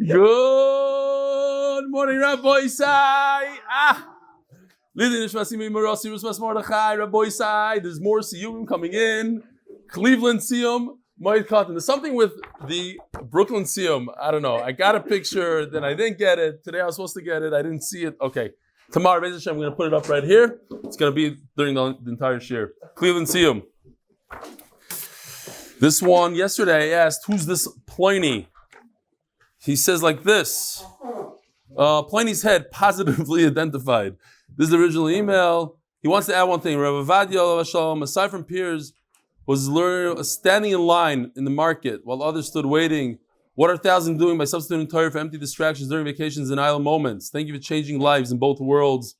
Good morning, Rabbi Isai. There's more Siyum coming in. Cleveland Siyum, Moed Cotton. There's something with the Brooklyn Siyum. I don't know. I got a picture, then I didn't get it. Today I was supposed to get it. I didn't see it. Okay. Tomorrow, Be'ez Hashem, I'm going to put it up right here. It's going to be during the entire shir. Cleveland Siyum. This one, yesterday I asked, who's this Pliny? He says like this. Pliny's head positively identified. This is the original email. He wants to add one thing. Rav Avadia, aside from peers, was standing in line in the market while others stood waiting. What are thousands doing by substituting Torah for empty distractions during vacations and idle moments? Thank you for changing lives in both worlds.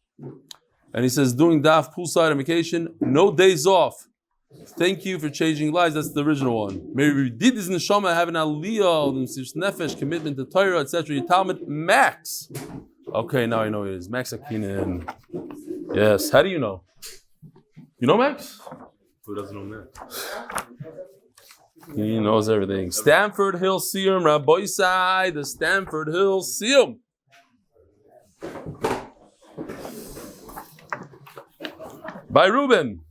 And he says, doing daf poolside on vacation, no days off. Thank you for changing lives. That's the original one. Maybe did this neshama have an aliyah, nefesh, commitment to Torah, etc. Your Talmud, Max. Okay, now I know it is. Max Akinen. Yes. How do you know? You know Max? Who doesn't know Max? He knows everything. Stanford Hill Siyum, Rabbi Isai, the Stanford Hill Siyum. By Reuben.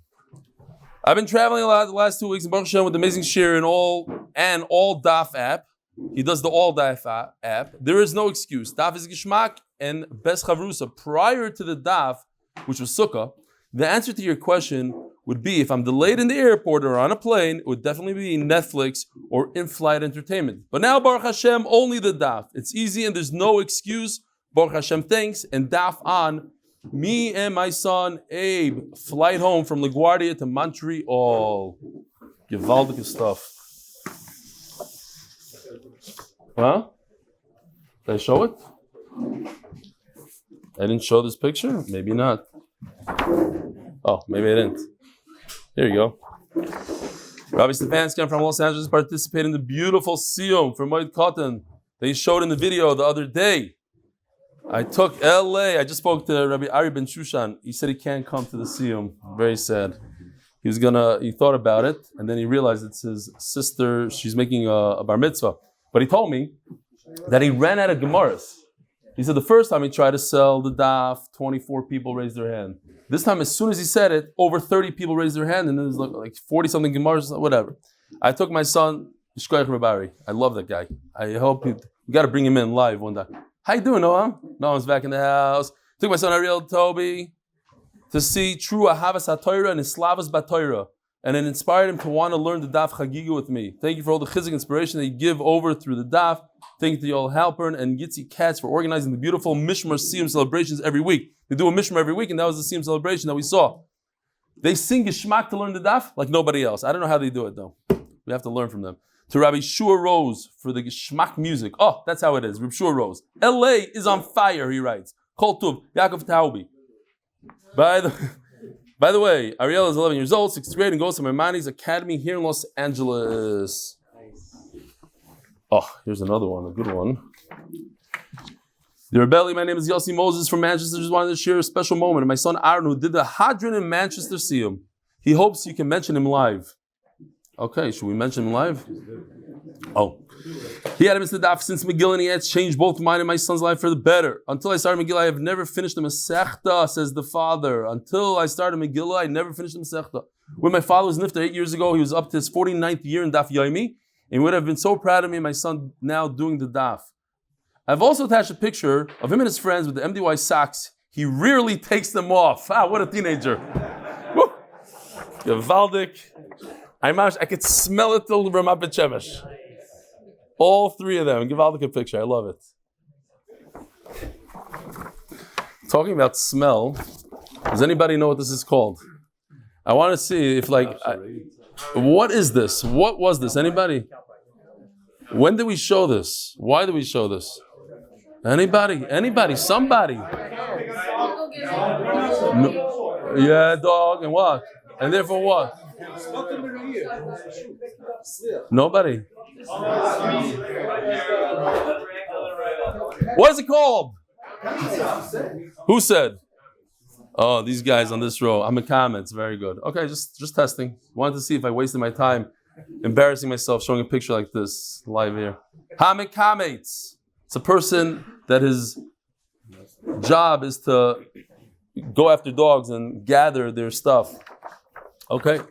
I've been traveling a lot the last 2 weeks in Baruch Hashem with the amazing shir and all Daf app. He does the all Daf app. There is no excuse. Daf is Gishmak and Bes Chavrusa. Prior to the Daf, which was Sukkah, the answer to your question would be, if I'm delayed in the airport or on a plane, it would definitely be Netflix or in-flight entertainment. But now, Baruch Hashem, only the Daf. It's easy and there's no excuse. Baruch Hashem, thanks. And Daf on. Me and my son, Abe, flight home from LaGuardia to Montreal. Gewaldige stuff. Huh? Did I show it? I didn't show this picture? Maybe not. Oh, maybe I didn't. There you go. Eli Stefansky from Los Angeles participated in the beautiful Siyum from Moed Cotton. They showed in the video the other day. I took LA. I just spoke to Rabbi Ari Ben Shushan. He said he can't come to the Siyum. Very sad. He thought about it, and then he realized it's his sister. She's making a bar mitzvah. But he told me that he ran out of Gemaras. He said the first time he tried to sell the daf, 24 people raised their hand. This time, as soon as he said it, over 30 people raised their hand, and then there's like 40-something Gemaras, whatever. I took my son, Shkoyach Rabari. I love that guy. I hope we got to bring him in live one day. How you doing, Noam? Noam's back in the house. Took my son Ariel Toby to see true Ahavas HaTorah and Islavas BaTorah, and it inspired him to want to learn the Daf Chagigah with me. Thank you for all the chizik inspiration that you give over through the Daf. Thank you to Yoel Halpern and Yitzi Katz for organizing the beautiful Mishmar Siyum celebrations every week. They do a Mishmar every week, and that was the Siyum celebration that we saw. They sing Geshmak to learn the Daf like nobody else. I don't know how they do it, though. We have to learn from them. To Rabbi Shua Rose for the Geshmak music. Oh, that's how it is. Rabbi Shua Rose. LA is on fire, he writes. Kol Tuv, Yaakov Taubi. By the way, Ariel is 11 years old, 6th grade, and goes to Maimonides Academy here in Los Angeles. Oh, here's another one, a good one. Dear Rebelli, my name is Yossi Moses from Manchester. Just wanted to share a special moment. And my son Aaron, who did the Hadron in Manchester Siyum. He hopes you can mention him live. Okay, should we mention him live? Oh. He had him Mr. Daf since Megillah, and he had changed both mine and my son's life for the better. Until I started Megillah, I have never finished the Masechta, says the father. Until I started Megillah, I never finished the Masechta. When my father was nifter 8 years ago, he was up to his 49th year in Daf Yomi, and he would have been so proud of me and my son now doing the Daf. I've also attached a picture of him and his friends with the MDY socks. He rarely takes them off. Ah, what a teenager. Woo! Gevaldik. I could smell it till Ramat Bet Shemesh. All three of them. Give out a picture. I love it. Talking about smell, does anybody know what this is called? I want to see if what is this? What was this? Anybody? When did we show this? Why did we show this? Anybody? Somebody? No. Yeah, dog. And what? And therefore what? Nobody. What is it called? Who said? Oh, these guys on this row. I'm in comments. Very good. Okay, just testing. Wanted to see if I wasted my time embarrassing myself showing a picture like this live here. Hamid comments. It's a person that his job is to go after dogs and gather their stuff. Okay,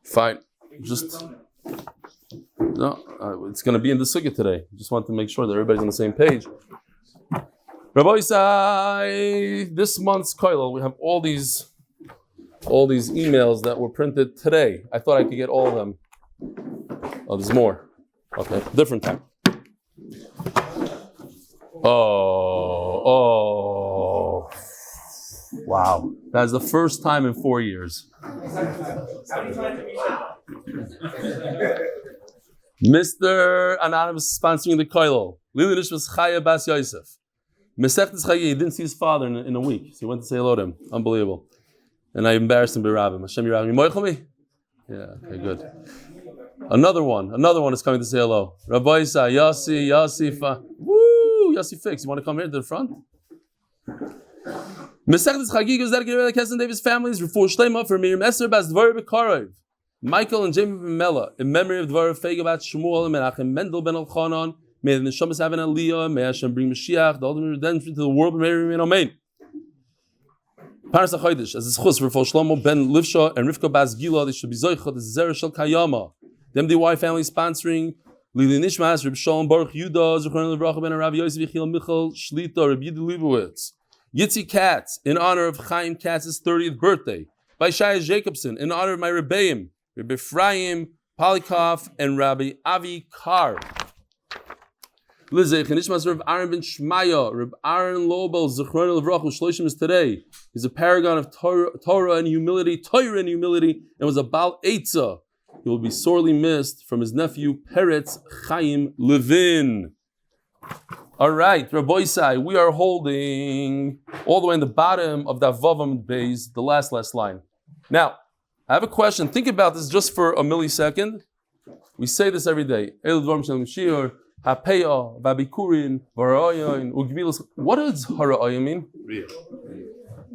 fine. Just no, it's going to be in the sugya today. Just want to make sure that everybody's on the same page. Rabbi Isai, this month's koilel, we have all these emails that were printed today. I thought I could get all of them. Oh, there's more. Okay, different time. Oh, wow. That's the first time in 4 years. Mr. Anonymous sponsoring the koilel. Lili Nishmas Chaya Bas Yosef. Mesechtes Chagigah, he didn't see his father in a week, so he went to say hello to him. Unbelievable. And I embarrassed him by Rabbim. Hashem Yirachim. Moichel me? Yeah, okay, good. Another one is coming to say hello. Rabbi Isa, Yossi, woo, Yossi Fix. You want to come here to the front? Mesechtes Chagigah is dedicated to Kesson Davis families. Refuah Shleima for Miriam Esser Bas Dvar B'Karov. Michael and Jamie Ben Mela, in memory of Dvar Fegabat Shmuel and Menachem Mendel Ben Elchanan. May the Neshamas have an Aliyah. May Hashem bring Mashiach, the ultimate redemption to the world. May remain Amen. Paras HaChodesh, as it's chus for Shlomo Ben Livsha and Rivka Bas Gila, they should be Zoichot, the Zerah Shel Kayama. The MDY family sponsoring Lili Nishmas, Reb Shalom Baruch Yudah, Zuchron Levracha Ben Rav Yosef Yechiel Michal Shlita, Reb Yidi Leibowitz. Yitzi Katz, in honor of Chaim Katz's 30th birthday. By Shaya Jacobson, in honor of my Rebbeim, Reb Ephraim Palikov and Rabbi Avi Kar. Lizech, and Ishmas Reb Aaron ben Shmaya, Reb Aaron Lobel, Zechron Levrachu, Shloshim is today. He's a paragon of Torah and humility, and was a Baal Eitzah. He will be sorely missed from his nephew, Peretz Chaim Levin. All right, Rabbi Isai, we are holding all the way in the bottom of that Vavam base, the last line. Now, I have a question. Think about this just for a millisecond. We say this every day. Hapeya, Vabikurin, Varayan, Ugmilos. What does Hara'aya mean? Ria.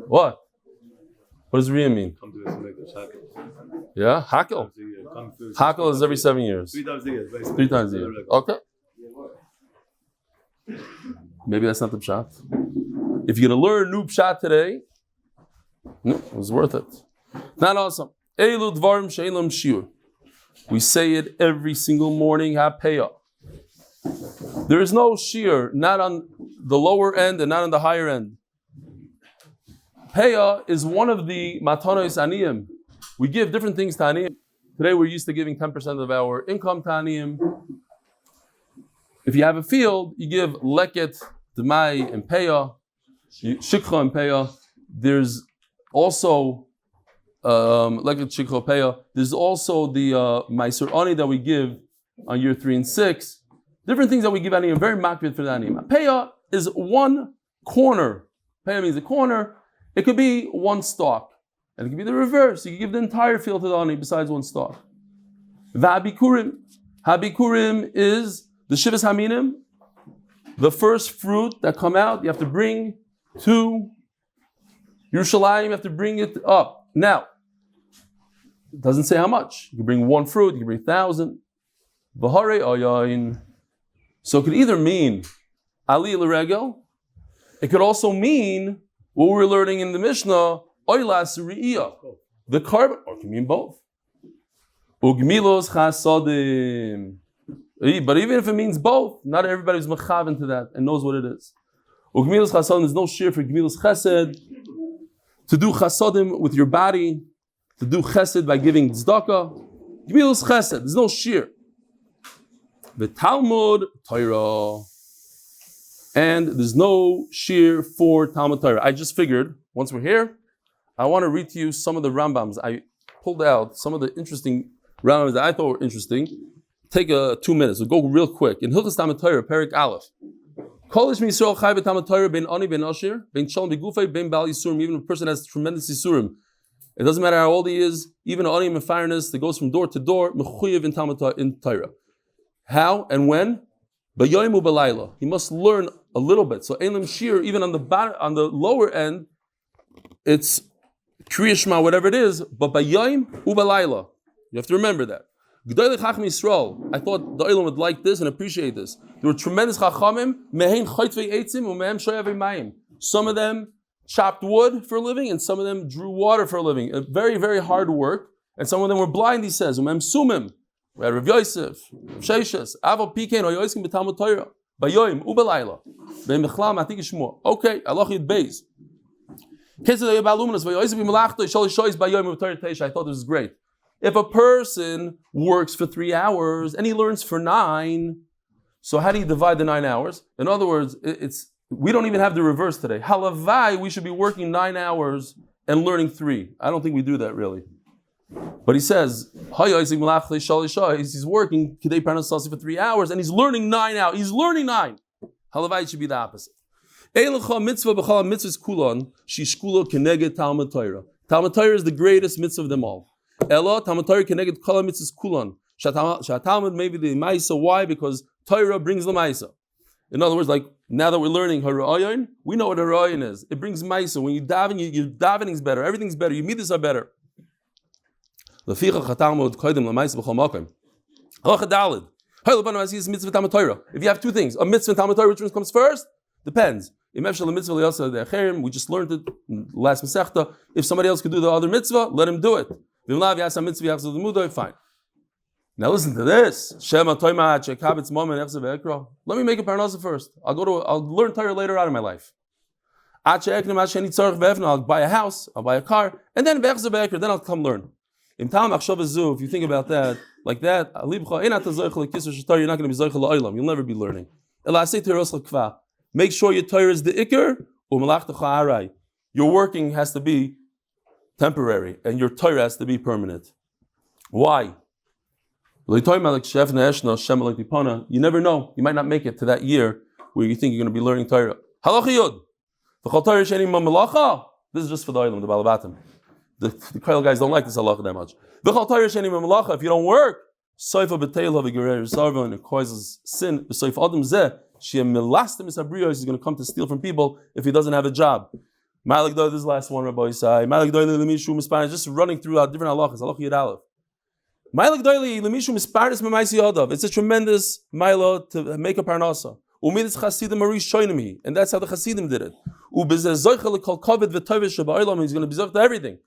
What? What does Ria mean? Come to make this hakel. Yeah, hakel. Hakel is every 7 years. 3 times a year. 3 times a year. Okay. Maybe that's not the pshat. If you're going to learn new pshat today, no, it was worth it. Not awesome. Eilu dvarim she'elam shiur. We say it every single morning. Hapeya. There is no shear, not on the lower end and not on the higher end. Peya is one of the matanos aniyim. We give different things to aniyim. Today we're used to giving 10% of our income to aniyim. If you have a field, you give leket, demai, and peya, shikha and peya. There's also leket, shikha, peya. There's also the meiser ani that we give on year 3 and 6. Different things that we give aniyim, very makbid for the aniyim. Peya is one corner. Peya means a corner. It could be one stalk. And it could be the reverse. You can give the entire field to the aniyim besides one stalk. V'habikurim. Habikurim is the shivas haminim, the first fruit that come out. You have to bring to Yerushalayim. You have to bring it up. Now, it doesn't say how much. You can bring 1 fruit. You can bring 1,000. V'harei ayayin. So it could either mean Ali l'regel. It could also mean what we're learning in the Mishnah, oilas ri'iyah, the carbon, or it can mean both. Ugmilos chasadim. But even if it means both, not everybody's mechaven to that and knows what it is. Ugmilos chasadim, there's no shear for gmilos chesed. To do chasadim with your body, to do chesed by giving tzedakah. Gmilos chesed, there's no shear. The Talmud Torah, and there's no shear for Talmud Torah. I just figured, once we're here, I want to read to you some of the Rambams. I pulled out some of the interesting Rambams that I thought were interesting. Take 2 minutes. We'll go real quick. In Hilchos Talmud Torah, Perek Aleph. Kol ish Yisrael chai b'Talmud Torah ben ani ben ashir ben shalom b'gufay ben bal yisurim. Even if a person has tremendous yisurim, it doesn't matter how old he is. Even an ani and fireness that goes from door to door, mechuyev in Talmud in Torah. How and when? B'yoyim u'b'layla. He must learn a little bit. So elim shir, even on the bottom, on the lower end, it's Kriya Shema, whatever it is. But b'yoyim u'b'layla, you have to remember that. G'dayli Chacham Yisrael. I thought the Olam would like this and appreciate this. There were tremendous Chachamim. Mehein chaytvei eitzim umehem shoyavei mayim. Some of them chopped wood for a living, and some of them drew water for a living. A very, very hard work. And some of them were blind, he says. Umehem sumim. We had Rav Yosef, Rav Sheshes, Avo Pikein, Oyoiskim b'Talmud Torah, Bayoim, Ubelayla, Be'Mechlam, Atik Shmuel. Okay, Allah Yid Beis. I thought this was great. If a person works for 3 hours and he learns for 9, so how do you divide the 9 hours? In other words, we don't even have the reverse today. Halavai, we should be working 9 hours and learning 3. I don't think we do that really. But he says, he's working for 3 hours and he's learning 9 hours. He's learning 9. Halavai, it should be the opposite. Talmud Torah is the greatest mitzvah of them all. Talmud Torah keneged kol mitzvahs kulon. Talmud maybe the ma'isa. Why? Because Torah brings the ma'isa. In other words, like now that we're learning hara'ayon, we know what hara'ayon is. It brings ma'isa. When you daven, your davening is better. Everything's better. Your mitzvahs are better. If you have 2 things, a mitzvah and Talmud Torah, which one comes first? Depends. We just learned it last Masechta. If somebody else could do the other mitzvah, let him do it. Fine. Now listen to this. Let me make a parnasa first. I'll learn Torah later on in my life. I'll buy a house, I'll buy a car, and then I'll come learn. If you think about that, like that, you're not going to be zoich la'olam. You'll never be learning. Make sure your Torah is the ikr. Your working has to be temporary, and your Torah has to be permanent. Why? You never know. You might not make it to that year where you think you're going to be learning Torah. This is just for the Olam, the Balabatim. The Koil guys don't like this halacha that much. If you don't work, it causes sin. Is going to come to steal from people if he doesn't have a job. This is the last one, Rabbi Yisai. Just running through different halachas. Halacha Yud Aleph. It's a tremendous mila to make a parnasa. And that's how the Chasidim did it. He's going to be zoch to everything.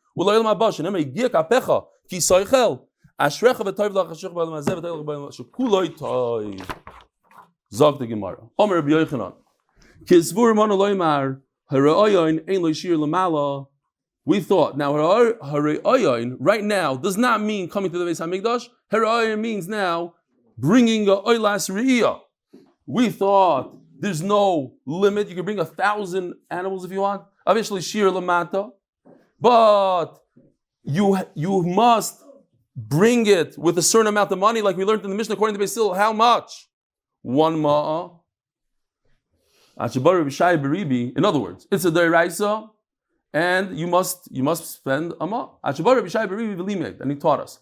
Zog the Gemara. Omer Rabbi Yochanan. We thought, now Hara'ayon right now does not mean coming to the Beis HaMikdash. Hara'ayon means now bringing a Oilas Re'iyah. We thought there's no limit. You can bring 1,000 animals if you want. Obviously, Shir Lamata. But you must bring it with a certain amount of money, like we learned in the Mishnah according to Beis Hillel. How much? 1 ma'ah. In other words, it's a deraisa, and you must spend a ma'ah. And he taught us.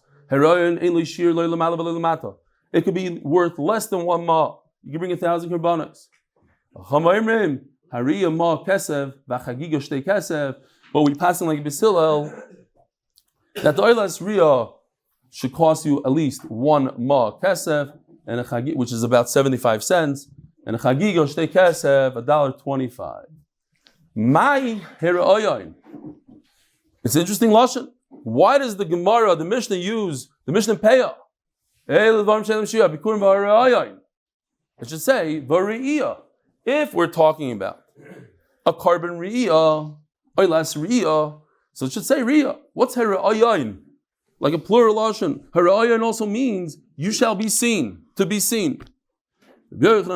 It could be worth less than 1 ma'ah. You can bring 1,000 korbanos. But we pass in like Beis Hillel that the Oilas Riyah should cost you at least 1 ma'ah kesef, and a chagigah, which is about 75 cents, and a chagigah shtei kesef, $1.25. My hera'ayin. It's an interesting lashon. Why does the Gemara, the Mishnah use the Mishnah Peah? It should say v're'iyah. If we're talking about a carbon re'iyah, oilas re'iyah, so it should say re'iyah. What's hera'ayin? Like a plural lashon. Hera'ayin also means you shall be seen, to be seen. Says the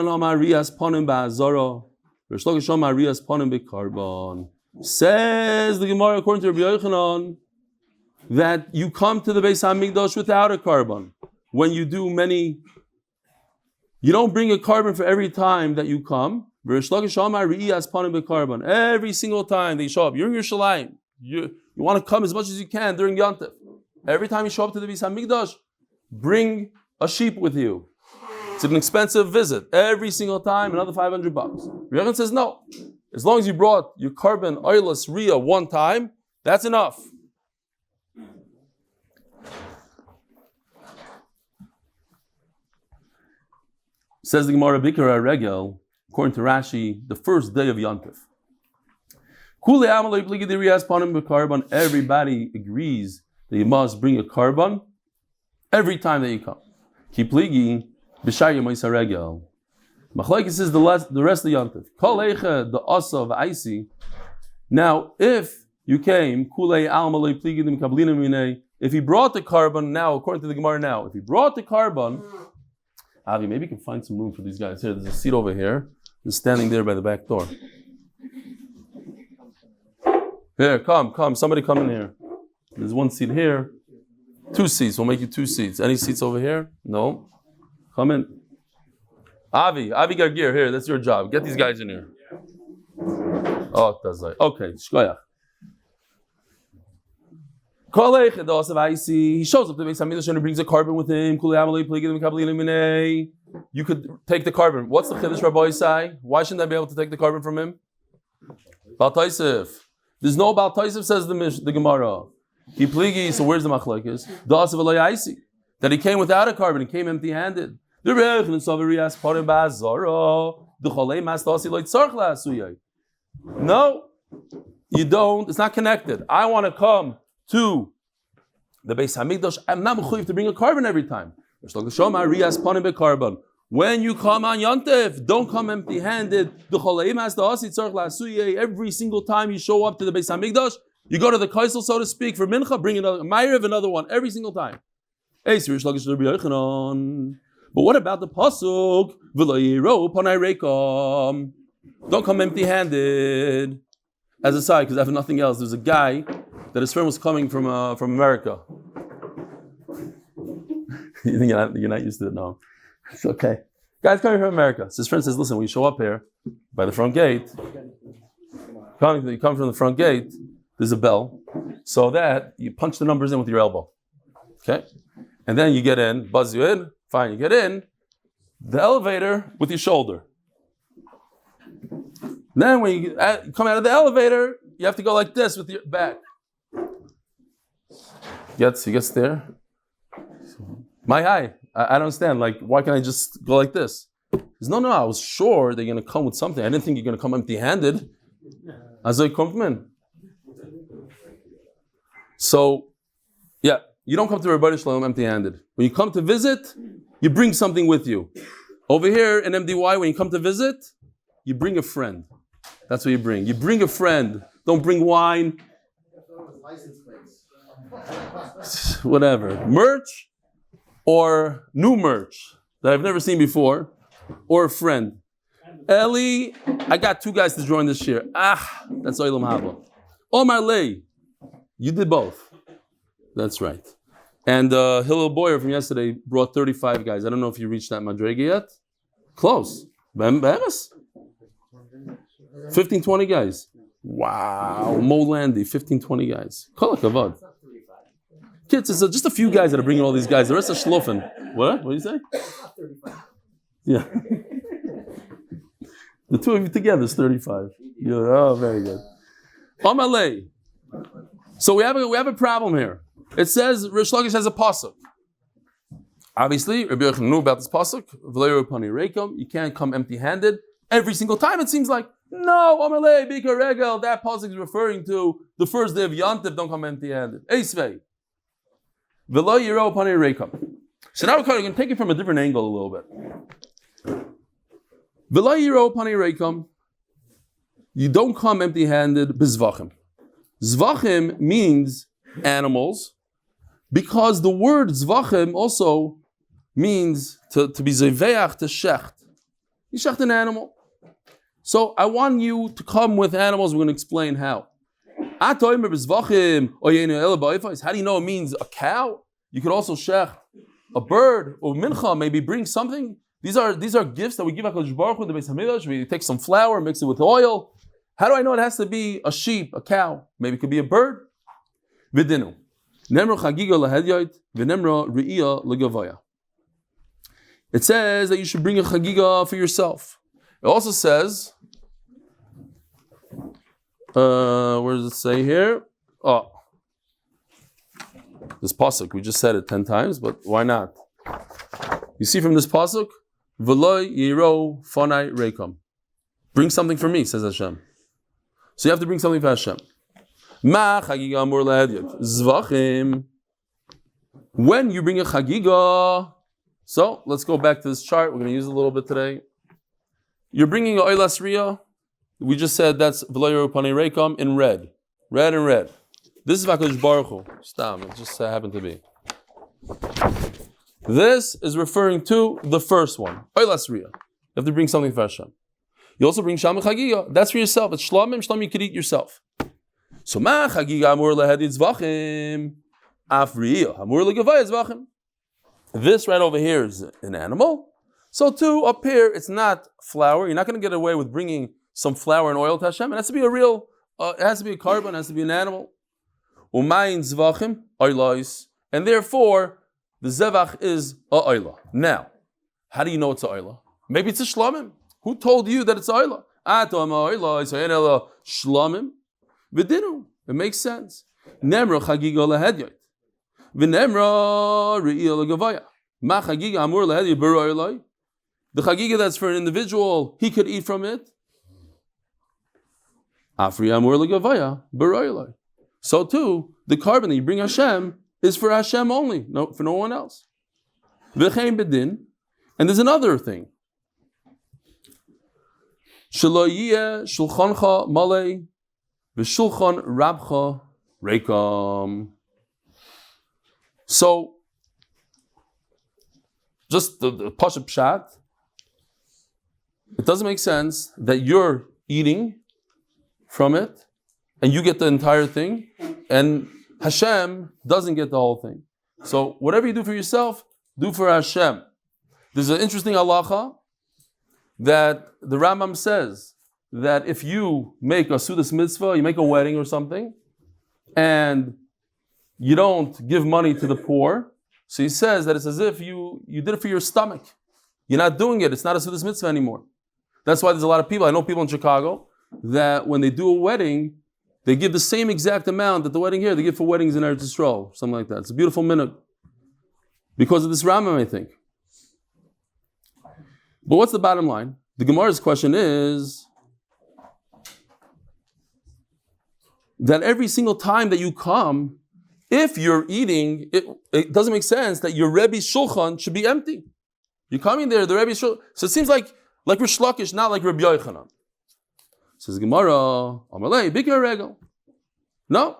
Gemara according to Rabbi Yochanan that you come to the Beis HaMikdash without a carbon. When you do many, you don't bring a carbon for every time that you come. Every single time they show up, you're in Yerushalayim. You want to come as much as you can during Yontif. Every time you show up to the Beis HaMikdash, bring a sheep with you. It's an expensive visit. Every single time, another $500. Rabbi says no. As long as you brought your carbon oiless riyah 1 time, that's enough. Says the Gemara, Bikar Regel, according to Rashi, the first day of Yontif. Everybody agrees that you must bring a carbon every time that you come. Kipligi, Bishaya Moisa Regel. Machlaikis is the rest of the Yontif. Kol Eicha, the Asa of Aisi. Now, if you came, if he brought the carbon now, according to the Gemara now, if he brought the carbon, Avi, maybe you can find some room for these guys here. There's a seat over here. They're standing there by the back door. Here, come. Somebody come in here. There's one seat here. 2 seats. We'll make you 2 seats. Any seats over here? No. Come in. Avi Gargir, here. That's your job. Get these guys in here. Oh, that's right. Okay. Shkoyach. He shows up to the Beis Hamikdash and he brings a carbon with him. You could take the carbon. What's the Chiddush Rabbi Isai? Why shouldn't I be able to take the carbon from him? Baal Taisif. There's no Baal Taisif, says the Gemara. He pligi, so where's the machlokes? That he came without a carbon, he came empty-handed. No, you don't. It's not connected. I want to come to the Beis Hamikdash. I'm not mechuyev to bring a carbon every time. When you come on Yontif, don't come empty-handed. Every single time you show up to the Beis Hamikdash, you go to the Kaisel, so to speak, for Mincha, bring another Ma'ariv, another one, every single time. But what about the pasuk? Don't come empty-handed. As a side, because I have nothing else. There's a guy that his friend was coming from America. You're not used to it now. It's okay. Guy's coming from America. So his friend says, listen, when you show up here by the front gate, you come from the front gate, there's a bell, so that you punch the numbers in with your elbow. Okay? And then you get in, buzz you in, fine, you get in, the elevator with your shoulder. Then when you come out of the elevator, you have to go like this with your back. He gets there. My eye. I don't understand. Like, why can't I just go like this? He says, no, I was sure they're going to come with something. I didn't think you're going to come empty-handed. Also, kommt man. So, yeah, you don't come to Rebbeinu Shalom empty-handed. When you come to visit, you bring something with you. Over here in MDY, when you come to visit, you bring a friend. That's what you bring. You bring a friend. Don't bring wine. Whatever. Merch or new merch that I've never seen before, or a friend. Eli, I got 2 guys to join this year. That's Olam Haba. Omar Lei, you did both. That's right. And Hillel Boyer from yesterday brought 35 guys. I don't know if you reached that Madrega yet. Close. 15, 20 guys. Wow. Mo Landy, 15, 20 guys. Kol hakavod. Kids, it's just a few guys that are bringing all these guys. The rest are shlofen. What do you say? Yeah. The 2 of you together is 35. Yeah, oh, very good. Amalei. So we have a problem here. It says, Rish Lakish has a pasuk. Obviously, Rabbi Yochanan knew about this pasuk. You can't come empty-handed. Every single time it seems like, no, Amalei, Bika Regel, that pasuk is referring to the first day of Yontif, don't come empty-handed. Eisvei. So now we're going to take it from a different angle a little bit. You don't come empty-handed. Bizvachim. Zvachim means animals, because the word zvachim also means to be zeveach, to shecht. You shecht an animal. So I want you to come with animals. We're going to explain how. How do you know it means a cow? You could also shech a bird or mincha, maybe bring something. These are gifts that we give HaKadosh Baruch Hu in the Beis Hamikdash. We take some flour, mix it with oil. How do I know it has to be a sheep, a cow? Maybe it could be a bird. Vidinu. Nemro Chagigah lehedyot, v'nemro re'iyah legavaya. It says that you should bring a Chagigah for yourself. It also says, where does it say here? Oh, this pasuk, we just said it 10 times, but why not? You see from this pasuk, V'lo yiro fanai reikam. Bring something for me, says Hashem. So you have to bring something for Hashem. Ma chagigah amur lehedyot. Zvachim. When you bring a chagigah, so let's go back to this chart. We're going to use it a little bit today. You're bringing a oilas riyah. We just said that's v'lo yiro fanai reikam in red. Red and red. This is Vakadosh Baruch Hu. Stam. It just happened to be. This is referring to the first one. Oilas riyah. You have to bring something for Hashem. You also bring Sham Chagigah. That's for yourself. It's shlamim. Shlamim you could eat yourself. So ma Chagigah amur lehedid zvachim. Af riyah amur legavai zvachim. This right over here is an animal. So too, up here, it's not flour. You're not going to get away with bringing some flour and oil to Hashem. It has to be a real, it has to be a carbon, it has to be an animal. Umayin zvachim, oilois. And therefore, the zevach is a oila. Now, how do you know it's a oila? Maybe it's a shlamim. Who told you that it's a oila? Atom oila, it's a shlamim. V'dinu. It makes sense. Nemra chagigah lehedyot. V'nemra re'iyah legavaya. Ma chagigah amur lehedyot b'ro'ilai. The chagigah that's for an individual, he could eat from it. Afri amur legavaya b'ro'ilai. So too, the carbon that you bring Hashem is for Hashem only, for no one else. V'chein bedin. And there's another thing. Shelo yiyeh shulchancha malei v'shulchan rabcha reikam. So, just the pashup pshat, it doesn't make sense that you're eating from it and you get the entire thing, and Hashem doesn't get the whole thing. So whatever you do for yourself, do for Hashem. There's an interesting halacha that the Rambam says that if you make a sudas mitzvah, you make a wedding or something, and you don't give money to the poor, so he says that it's as if you did it for your stomach. You're not doing it. It's not a sudas mitzvah anymore. That's why there's a lot of people, I know people in Chicago, that when they do a wedding, they give the same exact amount that the wedding here, they give for weddings in Eretz Yisrael, something like that. It's a beautiful minhag. Because of this Rambam, I think. But what's the bottom line? The Gemara's question is that every single time that you come, if you're eating, it doesn't make sense that your Rebbe's shulchan should be empty. You're coming there, the Rebbe's shulchan. So it seems like Rish Lakish, not like Rabbi Yochanan. Says Gemara, Amalei, bigger regal. No,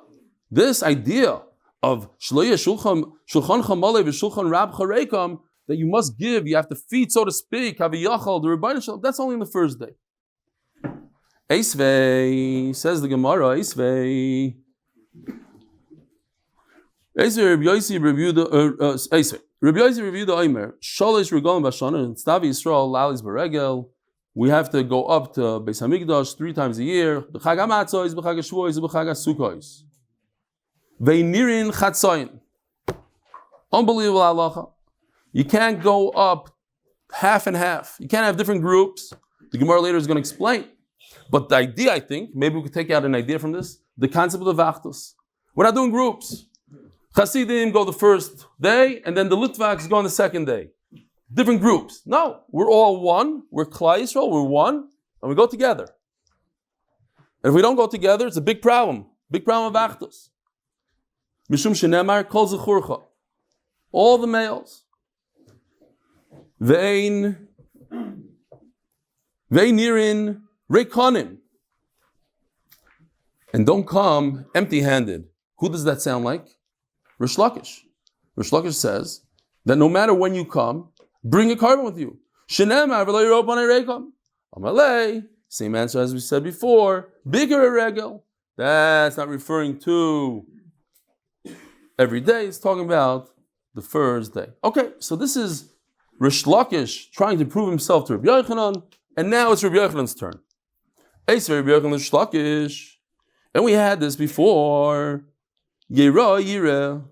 this idea of shloya shulchan chamalei v'shulchan rab chareikam, that you must give, you have to feed, so to speak, haviyachal the Rebbeinu Shalom. That's only on the first day. Eisvei, says the Gemara, Eisvei. Eisvei Rabbi Yosi reviewed the Eisvei. Rabbi Yosi reviewed the Omer. Shalish regalim b'shana and Stavi Yisrael lalis beregel. We have to go up to Beis Hamikdash 3 times a year. B'chag HaMatzos, b'chag HaShavuos, b'chag HaSukkos. Ve'nirin chatzayin. Unbelievable halacha. You can't go up half and half. You can't have different groups. The Gemara later is going to explain. But the idea, I think, maybe we could take out an idea from this, the concept of the vachtos. We're not doing groups. Hasidim go the first day, and then the Litvaks go on the second day. Different groups. No, we're all one. We're Klal Yisrael, we're one, and we go together. And if we don't go together, it's a big problem. Big problem of achtos. Mishum shenemar kol zechurcha. All the males. Ve'ein nirin rekonim. And don't come empty-handed. Who does that sound like? Rish Lakish. Rish Lakish says that no matter when you come, bring a carbon with you. Shenemar v'lo yirov b'nei reikam. Amalei. Same answer as we said before. Bigger a regel. That's not referring to every day. It's talking about the first day. Okay, so this is Rish Lakish trying to prove himself to Rabbi Yochanan, and now it's Rabbi Yochanan's turn. Eis Rabbi Yochanan Rish Lakish. And we had this before. Yira, Yira.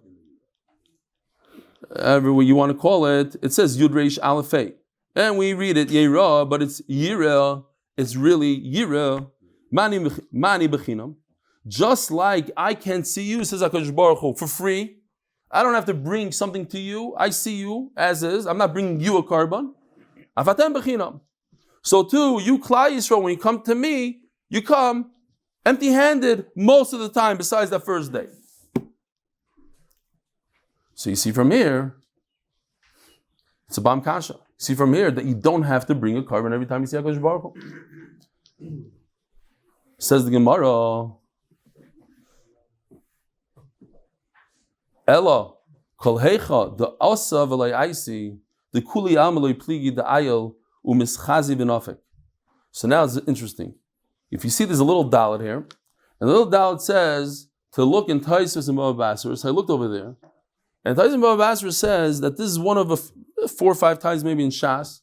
However way you want to call it, it says Yud Reish Aleph Hey. And we read it Yira, but it's Yira. It's really Yira. Mani bechinam. Just like I can see you, says HaKadosh Baruch Hu, for free. I don't have to bring something to you. I see you as is. I'm not bringing you a carbon. Afatem bechinam. So too, you Klal Yisrael, when you come to me, you come empty-handed most of the time besides that first day. So you see from here, it's a Bam Kasha. You see from here that you don't have to bring a carbon every time you see HaKadosh Baruch Hu. Says the Gemara, Ella, kol heicha, the asa v'lay aisi, the kuli amaloi pligi the ayel umischazi v'nafik. So now it's interesting. If you see there's a little dalet here, and the little dalet says to look in Taisus and Moab Basra. So I looked over there, and Taisus and Moab Basra says that this is one of 4 or 5 times maybe in Shas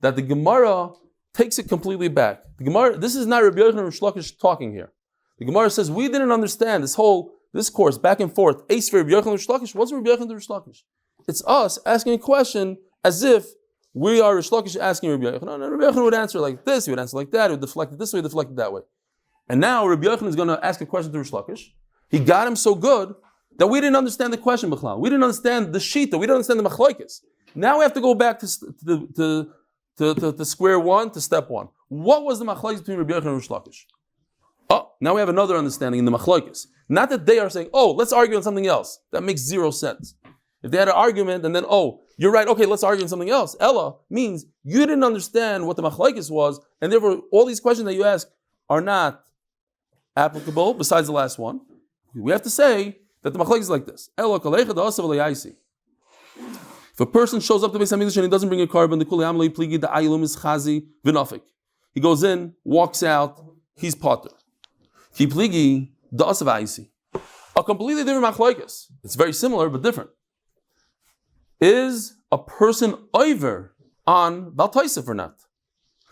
that the Gemara takes it completely back. The Gemara, this is not Rabbi Yochanan and Rish Lakish talking here. The Gemara says we didn't understand this course back and forth. Ace for Rabbi Yochanan and Rish Lakish wasn't Rabbi Yochanan and Rish Lakish. It's us asking a question as if we are Rish Lakish asking Rabbi Yochanan. No, Rabbi Yochanan would answer like this, he would answer like that, he would deflect it this way, deflect it that way. And now Rabbi Yochanan is going to ask a question to Rish Lakish. He got him so good that we didn't understand the question, B'chlal. We didn't understand the shita. We didn't understand the machlokes. Now we have to go back to square one, to step one. What was the machlokes between Rabbi Yochanan and Rish Lakish? Oh, now we have another understanding in the machlokes. Not that they are saying, oh, let's argue on something else. That makes 0 sense. If they had an argument and then, oh, you're right, okay, let's argue on something else. Ella means you didn't understand what the machlokes was, and therefore all these questions that you ask are not applicable, besides the last one. We have to say that the machlokes is like this. Ella kalecha da'asa v'le'yaisi. If a person shows up to Beis HaMikdash and he doesn't bring a carbon, the kuli amalei pligi, the ayilum is chazi v'nafik. He goes in, walks out, he's potter. Ki pligi da'asa v'yaisi. A completely different machlokes. It's very similar but different. Is a person over on Bal Taisef or not?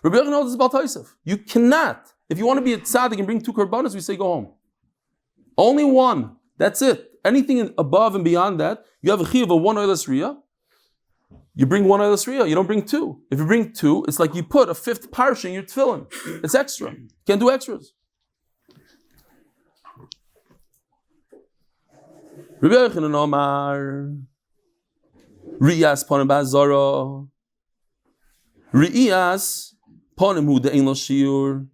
Rabbi Yochanan knows it's Bal Taisef. You cannot. If you want to be a tzaddik and bring 2 korbanos, we say go home. Only one. That's it. Anything above and beyond that, you have a chiyuv of 1 oilas riyah. You bring 1 oilas riyah. You don't bring 2. If you bring 2, it's like you put a 5th parsha in your tefillin. It's extra. You can't do extras. Rabbi Yochanan Omar. Riyas ponim ba'azara. Riyas ponim hu de'ein lo shiur.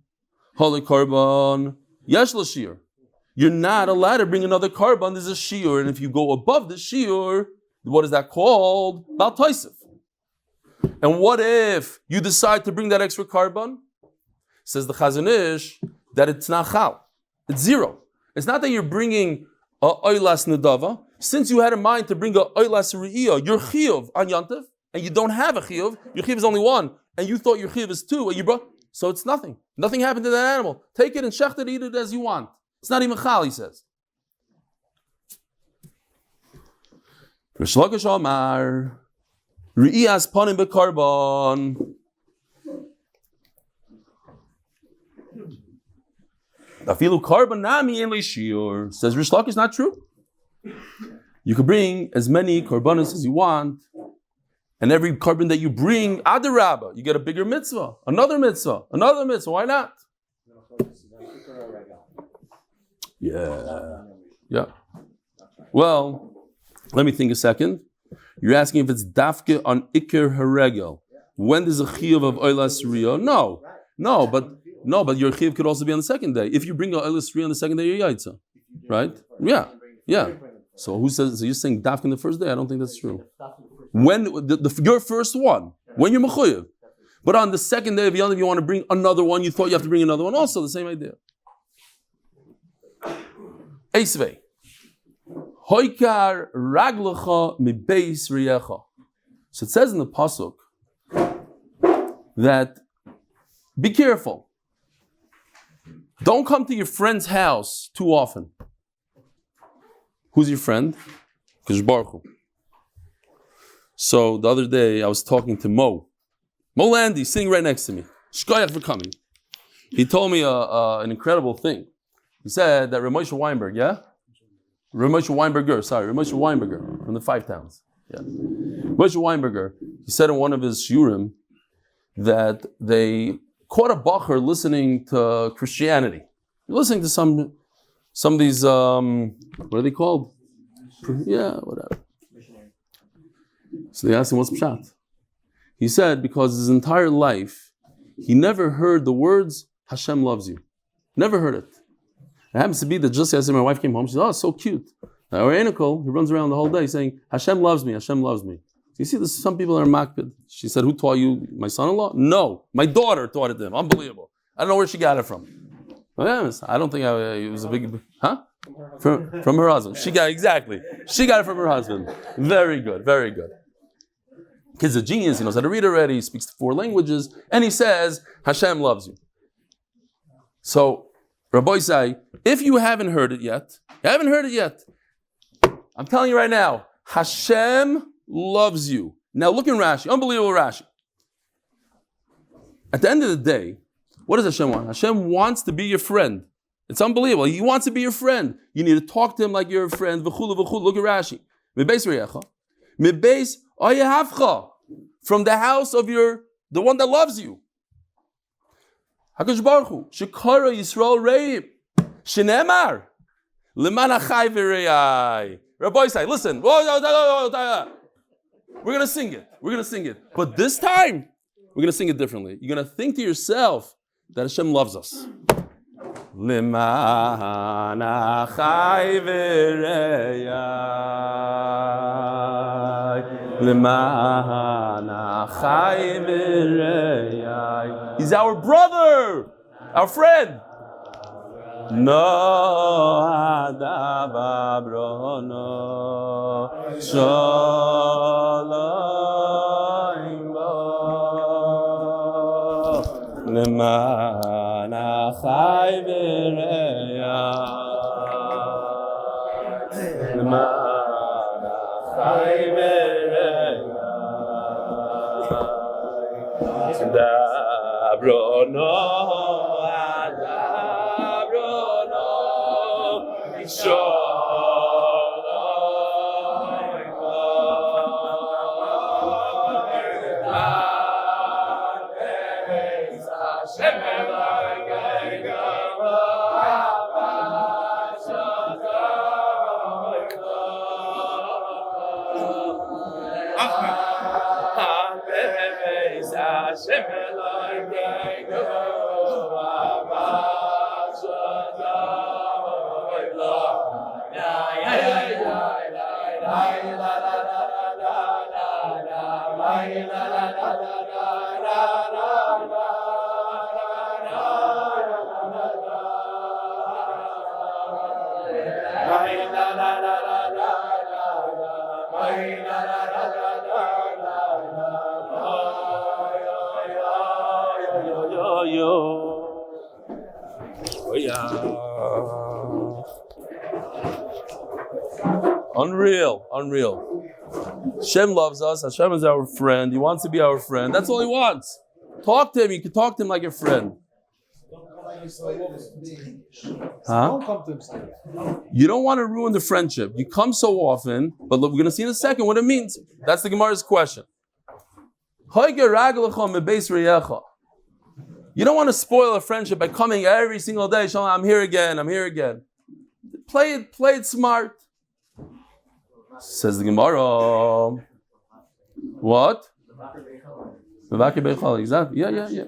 Holy korban yesh lo shiur. You're not allowed to bring another korban. There's a shiur, and if you go above the shiur, what is that called? Bal Taisef. And what if you decide to bring that extra korban? Says the Chazon Ish that it's not chal. It's 0. It's not that you're bringing a oilas nedava. Since you had in mind to bring a oilas re'iyah, your chiyuv on yantiv, and you don't have a chiyuv, your chiyuv is only 1, and you thought your chiyuv is 2, and you brought, so it's nothing. Nothing happened to that animal. Take it and shecht it, eat it as you want. It's not even chal, he says. Rish Lakish Omar, re'iyas panim bekarban. Afilu karban nami en leishiur. Says Rish Lakish, not true. You could bring as many korbanos as you want, and every korban that you bring, adarabba, you get a bigger mitzvah, another mitzvah, another mitzvah. Why not? Yeah. Well, let me think a second. You're asking if it's dafke on ikir haregel. When does a chiyuv of oilas riyah? No, but your chiyuv could also be on the second day. If you bring a oilas riyah on the second day, you're yaitza, right? Yeah. So who says? So you're saying dafka in the first day? I don't think that's true. When your first one, when you're mechuyev, but on the second day of Yom, if you want to bring another one, you thought you have to bring another one. Also, the same idea. Eisvei, hoikar raglecha mibeis riyecha. So it says in the pasuk that be careful. Don't come to your friend's house too often. Who's your friend? Kadosh Baruch Hu. So the other day I was talking to Mo Landy, sitting right next to me. Shkoyach for coming. He told me an incredible thing. He said that Ramosha Weinberger from the 5 towns. Yeah. Ramosha Weinberger, he said in one of his shiurim that they caught a bacher listening to Christianity. Listening to some of these, what are they called? Yeah, whatever. So they asked him, what's pshat? He said because his entire life, he never heard the words, Hashem loves you. Never heard it. It happens to be that just yesterday my wife came home, she said, oh, so cute. Our Anikel, he runs around the whole day saying, Hashem loves me, Hashem loves me. So you see, there's some people are makpid. She said, who taught you? My son-in-law? No, my daughter taught it to him. Unbelievable. I don't know where she got it from. I don't think it was a big, From her husband. She got it from her husband. Very good, very good. Kid's a genius, he knows how to read already, he speaks 4 languages, and he says, Hashem loves you. So, Rabbi say, if you haven't heard it yet, I'm telling you right now, Hashem loves you. Now look in Rashi, unbelievable Rashi. At the end of the day, what does Hashem want? Hashem wants to be your friend. It's unbelievable. He wants to be your friend. You need to talk to him like you're a friend. V'chulu, v'chulu. Look at Rashi. Mebeis reyecha. Mebeis oyehavcha. From the house of the one that loves you. HaKadosh Baruch Hu. Shekara Yisrael reim. Shenemar. Leman achai v'reyai. Rabbi say, listen. We're going to sing it. But this time, we're going to sing it differently. You're going to think to yourself that Hashem loves us. Leman achai v'reyai. Leman achai v'reyai. He's our brother, our friend. No hadav abrono shalom bo leman achai v'reyai leman achai v'reyai dabrono Unreal. Hashem loves us. Hashem is our friend. He wants to be our friend. That's all he wants. Talk to him. You can talk to him like your friend. You don't want to ruin the friendship. You come so often, but look, we're going to see in a second what it means. That's the Gemara's question. You don't want to spoil a friendship by coming every single day. I'm here again. Play it smart. Says the Gemara. What? Exactly. Yeah.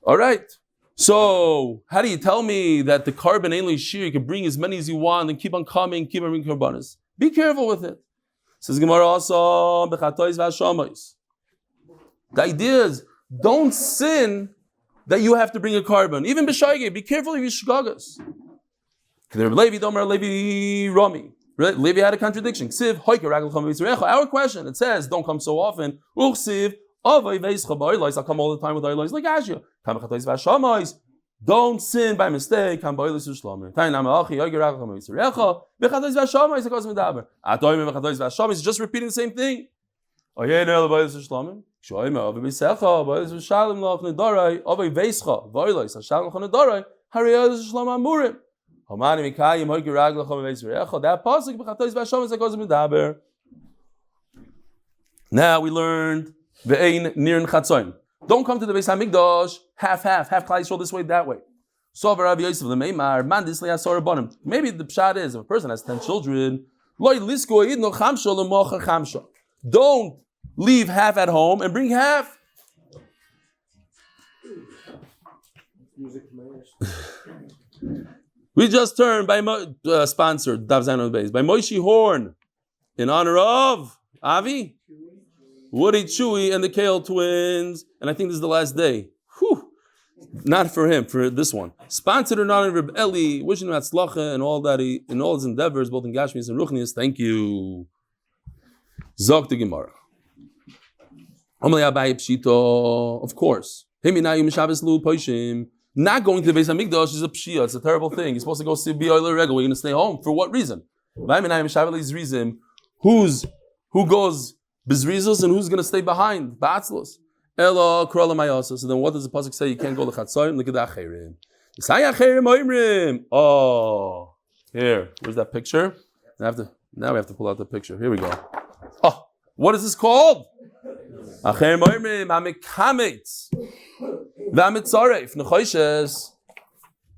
All right. So, how do you tell me that the carbon ain't shir? You can bring as many as you want and keep on coming, keep on bringing karbanos. Be careful with it. Says the Gemara also. The idea is, don't sin that you have to bring a carbon. Even b'shaygeh, be careful of your shgagas. Levi Rami. Levi had a contradiction. Our question, it says, don't come so often. I'll come all the time with oilos like Ashia. Don't sin by mistake. He's just repeating the same thing. Now we learned ve'ein nirn chatzoin. Don't come to the Beis Hamikdash half Klal Yisrael this way, that way. So Rabbi Yosef lemeimar man disli asor bonim. Maybe the pshat is if a person has 10 children, loy lisko yidno chamsha lemocher chamsha. Don't leave half at home and bring half. We just turned by sponsored Daf Yomi Chagigah by Moshe Horn in honor of Avi, Woody, Chewy, and the Kale twins. And I think this is the last day. Whew. Not for him, for this one. Sponsored in honor of Reb Eli, wishing him Hatzlacha and all that in all his endeavors, both in Gashmis and Ruchnius. Thank you. Zog the Gemara. Of course. Not going to the Beis Hamikdash is a pshia. It's a terrible thing. You're supposed to go see B'yoyler Regel. We're going to stay home. For what reason? Reason. Who goes Bizrizus and who's going to stay behind? Ba'atzlos. Ela Krola Mayasa. So then what does the pasuk say? You can't go to Chatzayim. Look at the Acherim. Oh, here. Where's that picture? Now we have to pull out the picture. Here we go. Oh, what is this called? Acherim Oimrim Hamikametz.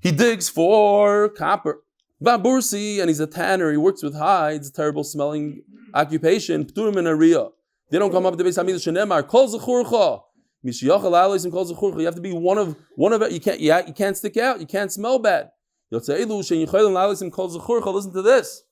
He digs for copper. Vabursi, and he's a tanner. He works with hides. Terrible smelling occupation. Pturim and Ariya. They don't come up to the Beis Hamikdash Shenemar. Kol zechurcha. You have to be one of it. You can't stick out. You can't smell bad. Listen to this.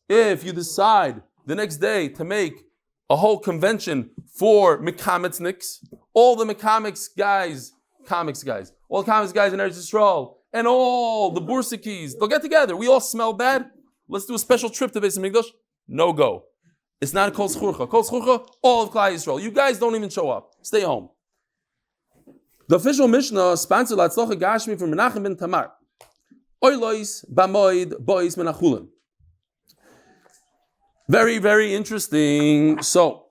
If you decide the next day to make a whole convention for Mekametzniks, all the comics guys in Eretz Yisrael, and all the Bursikis, they'll get together. We all smell bad. Let's do a special trip to Beis Hamikdash. No go. It's not a Kol Zechurcha. Kol Zechurcha, all of Klal Yisrael. You guys don't even show up. Stay home. The official Mishnah sponsored Latzlocha Gashmi from Menachem ben Tamar. Oilois Bamoid Bois Menachulin. Very, very interesting. So,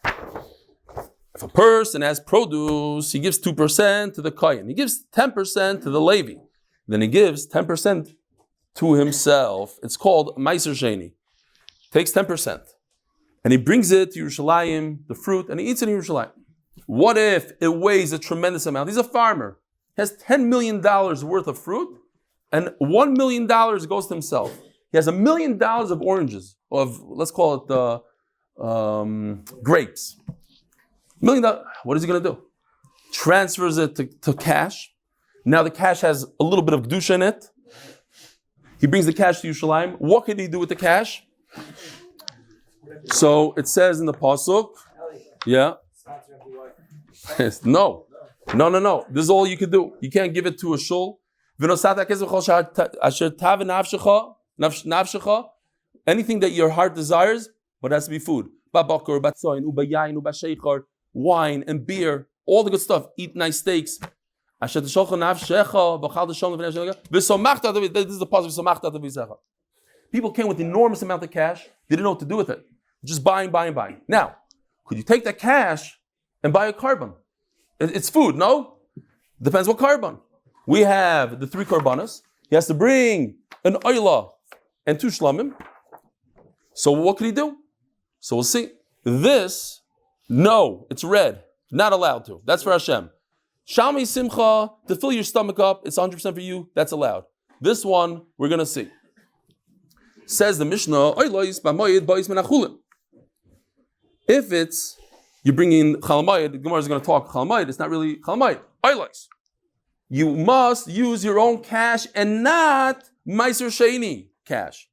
if a person has produce, he gives 2% to the Kohen. He gives 10% to the Levi. Then he gives 10% to himself. It's called Meiser Sheni. Takes 10%. And he brings it to Yerushalayim, the fruit, and he eats it in Yerushalayim. What if it weighs a tremendous amount? He's a farmer. He has $10 million worth of fruit, and $1 million goes to himself. He has $1 million of oranges, of, let's call it grapes. $1 million. What is he going to do? Transfers it to cash. Now the cash has a little bit of kedusha in it. He brings the cash to Yerushalayim. What can he do with the cash? So it says in the pasuk, yeah. No. This is all you can do. You can't give it to a shul. Anything that your heart desires, but it has to be food. Wine and beer, all the good stuff. Eat nice steaks. This is the positive. People came with enormous amount of cash. They didn't know what to do with it. Just buying. Now, could you take that cash and buy a carbon? It's food, no? Depends what carbon. We have the 3 karbanos. He has to bring an oila and 2 shlamim. So what could he do? So we'll see. This, no, it's red. Not allowed to. That's for Hashem. Shalmi simcha, to fill your stomach up, it's 100% for you. That's allowed. This one, we're going to see. Says the Mishnah, if it's, you're bringing chalamayid, the Gemara is going to talk chalamayid, it's not really chalamayid. You must use your own cash and not Meiser Sheni cash.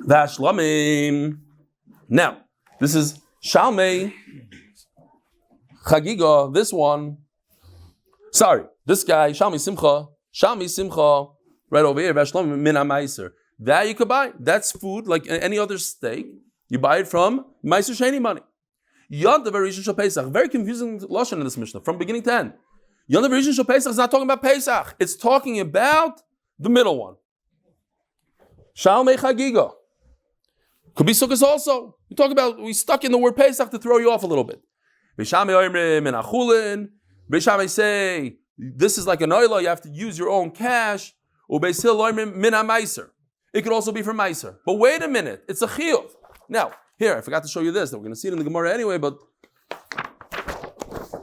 Vashlamim. Now, this is Shalmei Chagigah, this one. Sorry, this guy, Shalmi Simcha, right over here, Vashlamim Min HaMeiser. That you could buy. That's food like any other steak. You buy it from Meiser Sheni money. Yontav Rishon Shel Pesach. Very confusing lashon in this Mishnah from beginning to end. Yontav Rishon Shel Pesach is not talking about Pesach. It's talking about the middle one. Shalmei Chagigah. Could be Sukkot also. We stuck in the word Pesach to throw you off a little bit. Beishamei Oimrim and Achulin. Beishamei say this is like an oila. You have to use your own cash. Ubeis Hillel Oimrim Min HaMeiser. It could also be from Meiser. But wait a minute, it's a chiyuv. Now, here, I forgot to show you this. We're going to see it in the Gemara anyway, but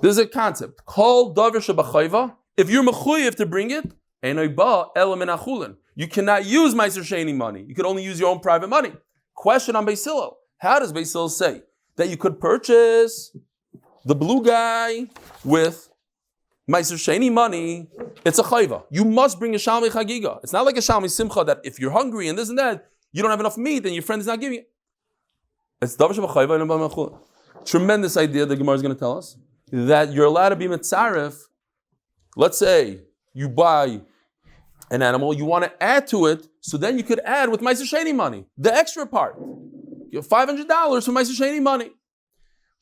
there's a concept. Kol davar shebachayva. If you're mechuyev to bring it, einay ba ela min achulin. You cannot use Meiser Sheni money. You can only use your own private money. Question on Beis Hillel. How does Beis Hillel say that you could purchase the blue guy with Meiser Sheni money? It's a chayva. You must bring a Shalmi Chagigah. It's not like a Shalmi Simcha that if you're hungry and this and that, you don't have enough meat and your friend is not giving you. It's Davar Sheba Chayva and Mechula. Tremendous idea the Gemara is going to tell us that you're allowed to be mitzaref. Let's say you buy an animal, you want to add to it, so then you could add with Meiser Sheni money, the extra part. You have $500 for Meiser Sheni money.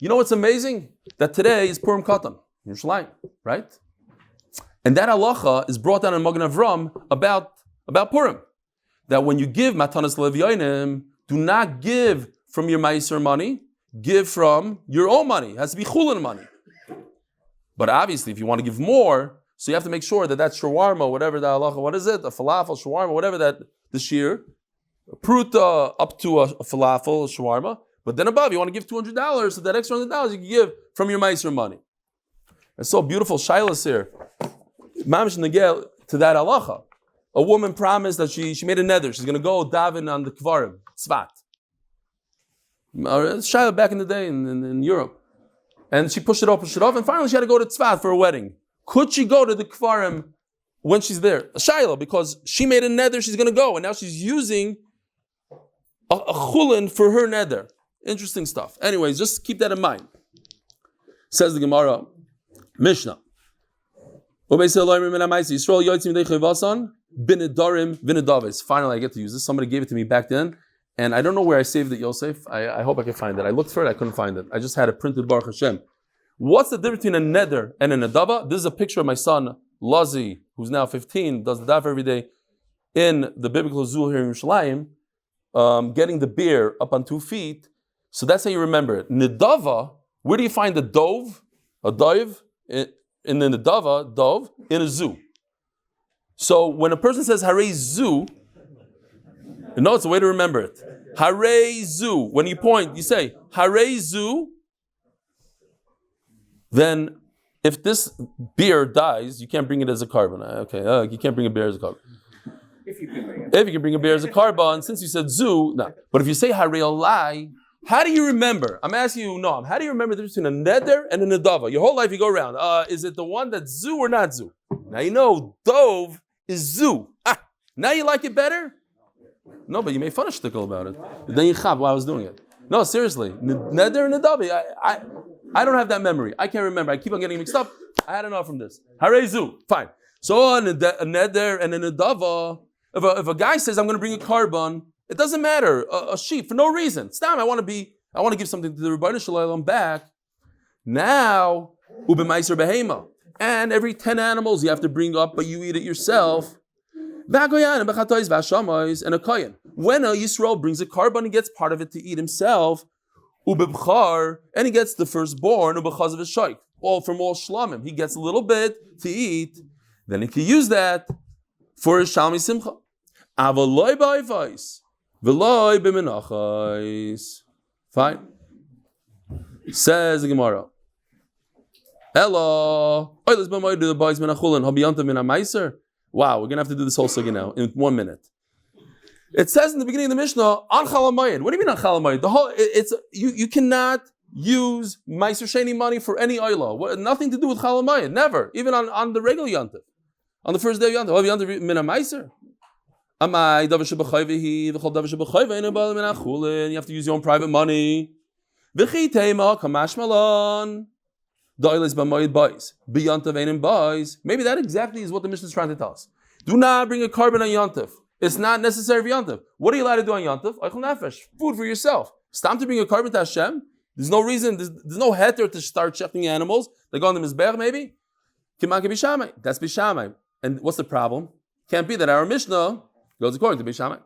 You know what's amazing? That today is Purim Katan, Yerushalayim, right? And that halacha is brought down in Magen Avram about Purim. That when you give Matanas Levyonim, do not give from your Meiser money, give from your own money. It has to be chulin money. But obviously, if you want to give more, so you have to make sure that shawarma, whatever the halacha, what is it? A falafel, shawarma, whatever that, the shear, pruta up to a falafel, a shawarma. But then above, you want to give $200, so that extra $100 you can give from your Meiser money. It's so beautiful, Shilas here. Mamish Negel to that halacha. A woman promised that she made a nether. She's going to go daven on the Kvarim, Tzvat. Shilah back in the day in Europe. And she pushed it off, and finally she had to go to Tzvat for a wedding. Could she go to the Kvarim when she's there? A Shilah, because she made a nether, she's going to go, and now she's using a chulin for her nether. Interesting stuff. Anyways, just keep that in mind. Says the Gemara, Mishnah. Finally, I get to use this. Somebody gave it to me back then, and I don't know where I saved it, Yosef. I hope I can find it. I looked for it, I couldn't find it. I just had it printed, Baruch Hashem. What's the difference between a neder and a nedava? This is a picture of my son, Lazi, who's now 15, does the daf every day in the biblical zoo here in Yerushalayim, getting the bear up on 2 feet. So that's how you remember it. Nedava, where do you find the dove? A dove? In the nedava, dove, in a zoo. So when a person says Harei Zoo, no, it's a way to remember it. Harei Zoo. When you point, you say Harei Zoo. Then, if this bear dies, you can't bring it as a carbon. Okay, you can't bring a bear as a carbon. If you can bring a bear as a carbon, since you said zoo, no. But if you say Harei Olai, how do you remember? I'm asking you, Noam, how do you remember the difference between a neder and a nedava? Your whole life you go around. Is it the one that's zoo or not zoo? Now you know dove is zoo. Now you like it better? No, but you made fun of shtickle about it. Then you chab while I was doing it. No, seriously. Neder and nedava. I don't have that memory. I can't remember. I keep on getting mixed up. I had enough from this. Harei zoo. Fine. So a neder and a nedava, if a guy says, I'm going to bring a carbon, it doesn't matter. A sheep, for no reason. Stam, I want to give something to the Rebbeinu Shalom back. Now, ube meiser behema. And every 10 animals you have to bring up, but you eat it yourself. And a kohen. When a Yisrael brings a carbon, he gets part of it to eat himself. And he gets the firstborn, all from all shlamim. He gets a little bit to eat. Then he can use that for his shalmi simcha. Avaloi ba'ivais, v'loi b'menachais. Fine. Says the Gemara. Ella. Wow, we're gonna have to do this whole sugya now in 1 minute. It says in the beginning of the Mishnah, on Chalamayid. What do you mean on Chalamayid? You cannot use Meiser Sheni money for any oila. Nothing to do with Chalamayid. Never. Even on the regular Yantiv. On the first day of Yantiv. Yantiv min Meiser. Amai davar shebachayvehi v'chol davar shebachayvehi nebal min achulin. You have to use your own private money. V'chi teima kamash malon. The oil is b'mayid boys. B'yantiv einim boys. Maybe that exactly is what the Mishnah is trying to tell us. Do not bring a carbon on Yantiv. It's not necessary for Yantiv. What are you allowed to do on Yantiv? Eichel nefesh, food for yourself. It's time to bring a carbon to Hashem. There's no reason, there's no heter to start checking animals. They go on the Mizbech maybe. Kiman Bishamai. That's Bishamai. And what's the problem? Can't be that our Mishnah goes according to Bishamai.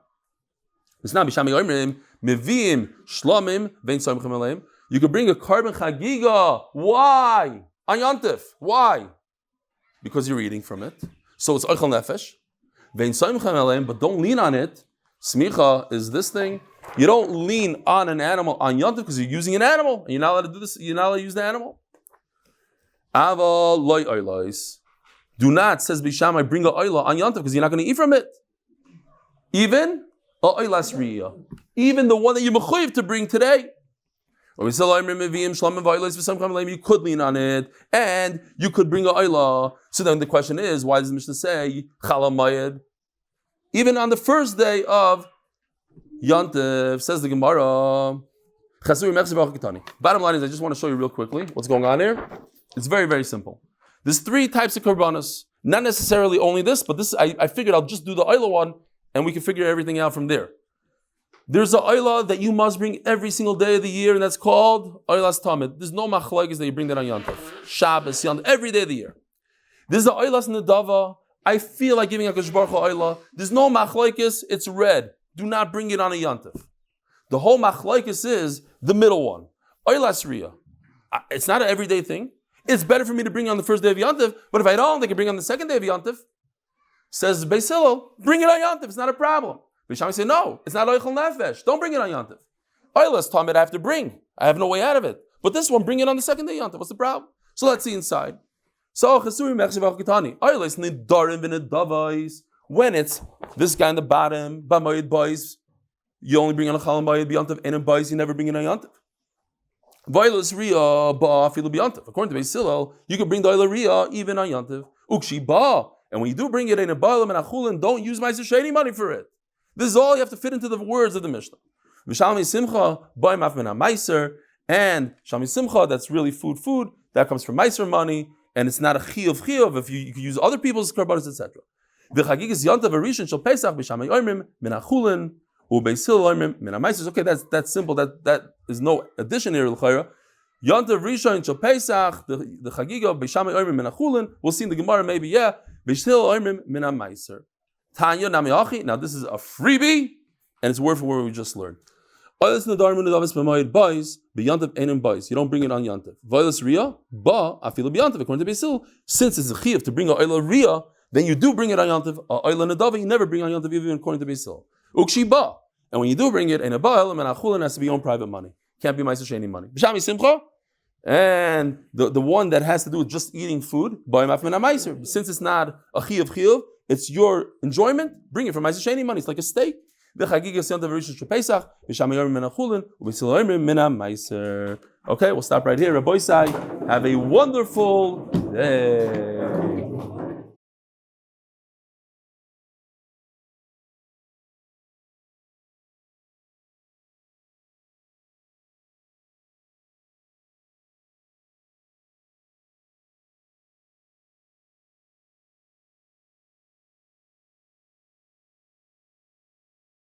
It's not Bishamai Oimrim, Mevim, Shlomim, Vein Soimchem Aleim. You could bring a carbon Chagigah. Why? On Yantiv. Why? Because you're eating from it. So it's Eichel nefesh. But don't lean on it. Smicha is this thing. You don't lean on an animal on Yantiv because you're using an animal. And you're not allowed to do this. You're not allowed to use the animal. Ava loy oilois. Do not, says Bishamai, bring a oila on Yantiv because you're not going to eat from it. Even even the one that you're mechuyev to bring today. You could lean on it, and you could bring a oila. So then the question is, why does the Mishnah say Chala Mayed? Even on the first day of Yantiv, says the Gemara. Bottom line is, I just want to show you real quickly what's going on here. It's very, very simple. There's 3 types of korbanos. Not necessarily only this, but this I figured I'll just do the oila one, and we can figure everything out from there. There's an oila that you must bring every single day of the year, and that's called oilas tamid. There's no machlokes that you bring that on Yantiv. Shabbos, Yantiv, every day of the year. There's the oilas nedava. I feel like giving a Kadosh Baruch Hu oila. There's no machlokes. It's red. Do not bring it on a Yantiv. The whole machlokes is the middle one. Oilas riyah. It's not an everyday thing. It's better for me to bring it on the first day of Yantiv, but if I don't, they can bring it on the second day of Yantiv. Says Beis Hillel, bring it on Yantiv. It's not a problem. Bishami say, no, it's not oichel nefesh. Don't bring it on Yantiv. Oilas tamid I have to bring. I have no way out of it. But this one, bring it on the second day Yantiv. What's the problem? So let's see inside. So oilas nidarim v'nedavais. When it's this guy on the bottom, b'mayid boys, you only bring on a chalam bayid b'yantiv, and in boys you never bring it on Yantiv. V'oilas riyah ba'afilu b'yantiv. According to Beis Hillel, you can bring the oilah riyah even on Yantiv. Ukshi ba. And when you do bring it in a ba'alim and achulin, don't use ma'aser sheni money for it. This is all you have to fit into the words of the Mishnah. V'shalmi simcha, boy mafmena meiser, and shalmi simcha, that's really food, that comes from meiser money, and it's not a chiyuv, if you can use other people's karbanos, etc. V'chagigas yantav arishin shel pesach, b'shamay oimrim, min achulin, u'beis hillel oimrim, min ha-meiser. Okay, that's simple, that is no addition here, l'chayra. Yantav rishon shel pesach, the chagigah, b'shamay oimrim, min achulin, we'll see in the Gemara maybe, beis hillel oimrim, min ha-meiser. Tanya Namiachi. Now this is a freebie, and it's word for word we just learned. You don't bring it on Yantiv. According to Beis Hillel, since it's a chiyuv to bring a oila riyah, then you do bring it on Yantiv. Oila nedava you never bring on Yantiv even according to Beis Hillel. Ukshi ba, and when you do bring it, and a ba and achulin has to be your own private money. Can't be ma'aser sheni money. B'shami simcha, and the one that has to do with just eating food, since it's not a chiyuv. It's your enjoyment. Bring it from ma'aser sheni money. It's like a steak. Okay, we'll stop right here. Rabbi Isai, have a wonderful day.